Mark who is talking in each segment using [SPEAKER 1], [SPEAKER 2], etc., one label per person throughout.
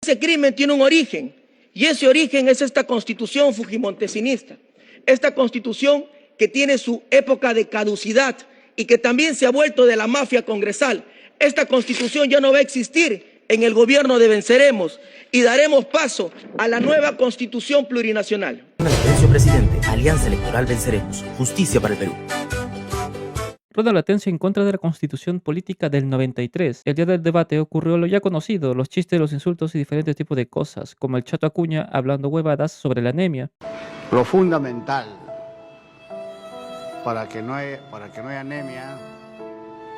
[SPEAKER 1] Ese crimen tiene un origen y ese origen es esta constitución fujimontesinista, esta constitución que tiene su época de caducidad y que también se ha vuelto de la mafia congresal. Esta constitución ya no va a existir en el gobierno de Venceremos y daremos paso a la nueva constitución plurinacional.
[SPEAKER 2] Latencio, presidente. Alianza Electoral Venceremos. Justicia para el Perú.
[SPEAKER 3] Ronald Latencio en contra de la Constitución Política del 93. El día del debate ocurrió lo ya conocido, los chistes, los insultos y diferentes tipos de cosas, como el Chato Acuña hablando huevadas sobre la anemia.
[SPEAKER 4] Lo fundamental para que no haya anemia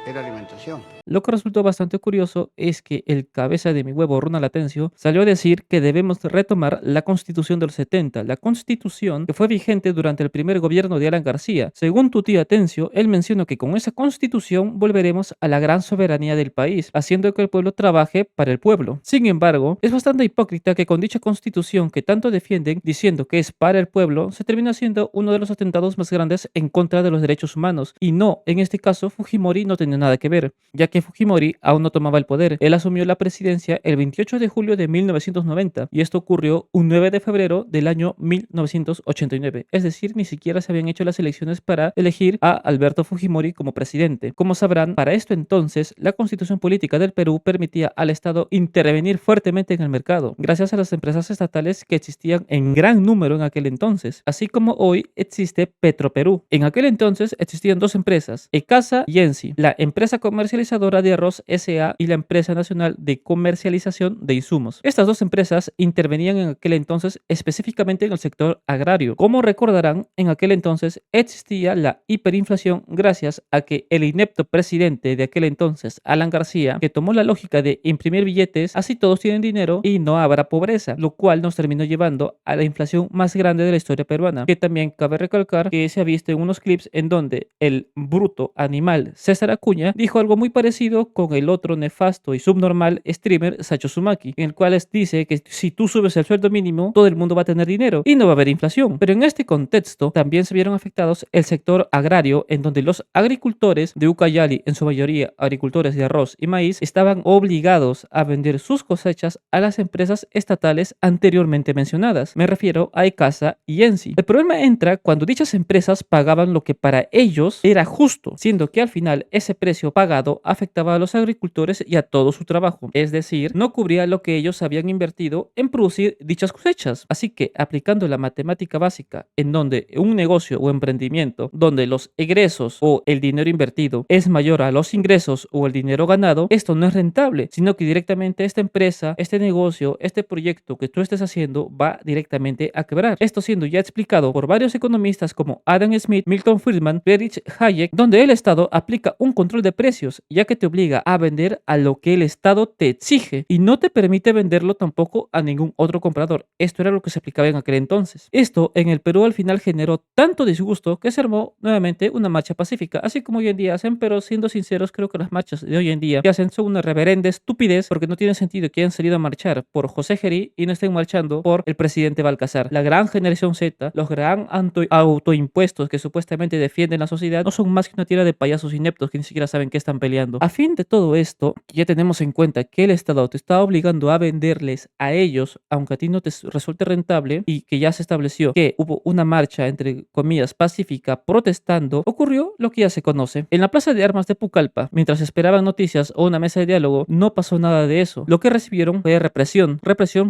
[SPEAKER 4] es la alimentación.
[SPEAKER 3] Lo que resultó bastante curioso es que el cabeza de mi huevo, Ronald Latencio, salió a decir que debemos retomar la Constitución de los 70, la Constitución que fue vigente durante el primer gobierno de Alan García. Según tu tío Atencio, él mencionó que con esa Constitución volveremos a la gran soberanía del país, haciendo que el pueblo trabaje para el pueblo. Sin embargo, es bastante hipócrita que con dicha Constitución que tanto defienden, diciendo que es para el pueblo, se termina siendo uno de los atentados más grandes en contra de los derechos humanos. Y no, en este caso, Fujimori no tenía nada que ver, ya que Fujimori aún no tomaba el poder. Él asumió la presidencia el 28 de julio de 1990 y esto ocurrió un 9 de febrero del año 1989. Es decir, ni siquiera se habían hecho las elecciones para elegir a Alberto Fujimori como presidente. Como sabrán, para esto entonces, la Constitución Política del Perú permitía al Estado intervenir fuertemente en el mercado, gracias a las empresas estatales que existían en gran número en aquel entonces, así como hoy existe Petroperú. En aquel entonces existían dos empresas, ECASA y ENSI, la empresa comercializadora de arroz S.A. y la empresa nacional de comercialización de insumos. Estas dos empresas intervenían en aquel entonces específicamente en el sector agrario. Como recordarán, en aquel entonces existía la hiperinflación gracias a que el inepto presidente de aquel entonces, Alan García, que tomó la lógica de imprimir billetes, así todos tienen dinero y no habrá pobreza, lo cual nos terminó llevando a la inflación más grande de la historia peruana, que también cabe recalcar que se ha visto en unos clips en donde el bruto animal César Acuña dijo algo muy parecido con el otro nefasto y subnormal streamer Sacho Sumaki, en el cual dice que si tú subes el sueldo mínimo, todo el mundo va a tener dinero y no va a haber inflación. Pero en este contexto también se vieron afectados el sector agrario, en donde los agricultores de Ucayali, en su mayoría agricultores de arroz y maíz, estaban obligados a vender sus cosechas a las empresas estatales anteriormente mencionadas. Me refiero a ECASA y ENSI. El problema entra cuando dichas empresas pagaban lo que para ellos era justo, siendo que al final ese precio pagado afectaba a los agricultores y a todo su trabajo, es decir, no cubría lo que ellos habían invertido en producir dichas cosechas. Así que aplicando la matemática básica, en donde un negocio o emprendimiento donde los egresos o el dinero invertido es mayor a los ingresos o el dinero ganado, esto no es rentable, sino que directamente esta empresa, este negocio, este proyecto que tú estés haciendo va directamente a quebrar. Esto siendo ya explicado por varios economistas como Adam Smith, Milton Friedman, Friedrich Hayek, donde el Estado aplica un control de precios, ya que te obliga a vender a lo que el Estado te exige y no te permite venderlo tampoco a ningún otro comprador. Esto era lo que se aplicaba en aquel entonces. Esto en el Perú al final generó tanto disgusto que se armó nuevamente una marcha pacífica, así como hoy en día hacen, pero siendo sinceros, creo que las marchas de hoy en día que hacen son una reverenda estupidez, porque no tiene sentido que hayan salido a marchar por José Gerí y no estén marchando por el presidente Balcazar. La gran generación Z, los gran autoimpuestos que supuestamente defienden la sociedad, no son más que una tira de payasos ineptos que ni siquiera saben qué están peleando. A fin de todo esto, ya tenemos en cuenta que el Estado te está obligando a venderles a ellos, aunque a ti no te resulte rentable, y que ya se estableció que hubo una marcha, entre comillas, pacífica, protestando, ocurrió lo que ya se conoce. En la Plaza de Armas de Pucallpa, mientras esperaban noticias o una mesa de diálogo, no pasó nada de eso. Lo que recibieron fue represión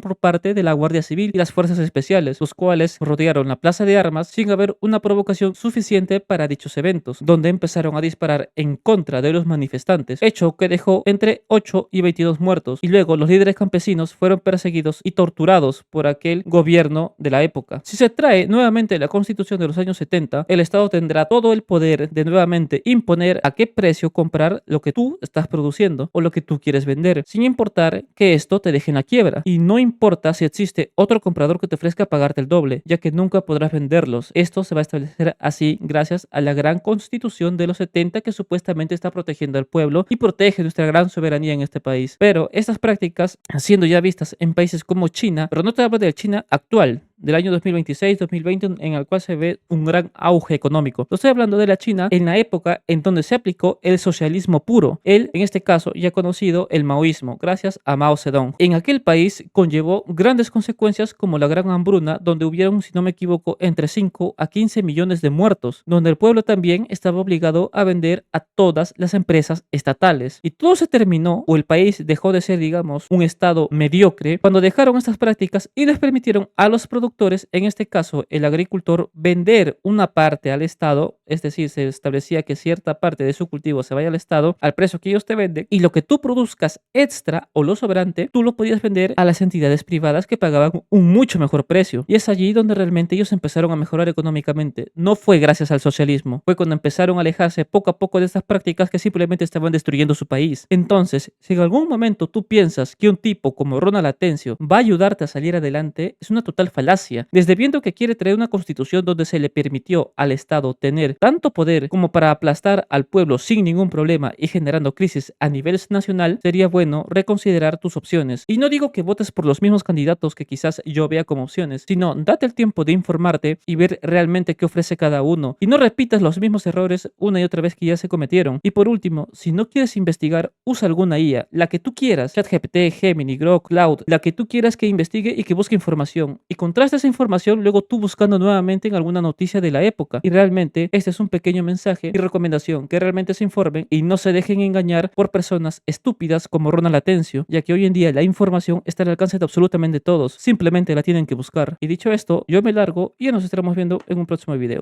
[SPEAKER 3] por parte de la Guardia Civil y las fuerzas especiales, los cuales rodearon la Plaza de Armas sin haber una provocación suficiente para dichos eventos, donde empezaron a disparar en contra de los manifestantes, hecho que dejó entre 8 y 22 muertos, y luego los líderes campesinos fueron perseguidos y torturados por aquel gobierno de la época. Si se trae nuevamente la Constitución de los años 70, el Estado tendrá todo el poder de nuevamente imponer a qué precio comprar lo que tú estás produciendo o lo que tú quieres vender, sin importar que esto te deje en la quiebra, y no importa si existe otro comprador que te ofrezca pagarte el doble, ya que nunca podrás venderlos. Esto se va a establecer así gracias a la gran Constitución de los 70 que supuestamente efectivamente está protegiendo al pueblo y protege nuestra gran soberanía en este país. Pero estas prácticas, siendo ya vistas en países como China, pero no te hablo de China actual, del año 2026-2020, en el cual se ve un gran auge económico. Lo estoy hablando de la China en la época en donde se aplicó el socialismo puro, en este caso ya conocido el maoísmo, gracias a Mao Zedong. En aquel país conllevó grandes consecuencias como la gran hambruna, donde hubieron, si no me equivoco, entre 5 a 15 millones de muertos, donde el pueblo también estaba obligado a vender a todas las empresas estatales. Y todo se terminó, o el país dejó de ser, digamos, un estado mediocre, cuando dejaron estas prácticas y les permitieron a los productores, en este caso el agricultor, vender una parte al Estado, es decir, se establecía que cierta parte de su cultivo se vaya al Estado al precio que ellos te venden, y lo que tú produzcas extra o lo sobrante, tú lo podías vender a las entidades privadas que pagaban un mucho mejor precio. Y es allí donde realmente ellos empezaron a mejorar económicamente. No fue gracias al socialismo, fue cuando empezaron a alejarse poco a poco de estas prácticas que simplemente estaban destruyendo su país. Entonces, si en algún momento tú piensas que un tipo como Ronald Atencio va a ayudarte a salir adelante, es una total falacia. Desde viendo que quiere traer una constitución donde se le permitió al Estado tener tanto poder como para aplastar al pueblo sin ningún problema y generando crisis a nivel nacional, sería bueno reconsiderar tus opciones. Y no digo que votes por los mismos candidatos que quizás yo vea como opciones, sino date el tiempo de informarte y ver realmente qué ofrece cada uno. Y no repitas los mismos errores una y otra vez que ya se cometieron. Y por último, si no quieres investigar, usa alguna IA, la que tú quieras, ChatGPT, Gemini, Grok, Cloud, la que tú quieras que investigue y que busque información. Y contrasta esa información luego tú buscando nuevamente en alguna noticia de la época. Y realmente este es un pequeño mensaje y recomendación, que realmente se informen y no se dejen engañar por personas estúpidas como Ronald Atencio, ya que hoy en día la información está al alcance de absolutamente todos, simplemente la tienen que buscar. Y dicho esto, yo me largo y ya nos estaremos viendo en un próximo video.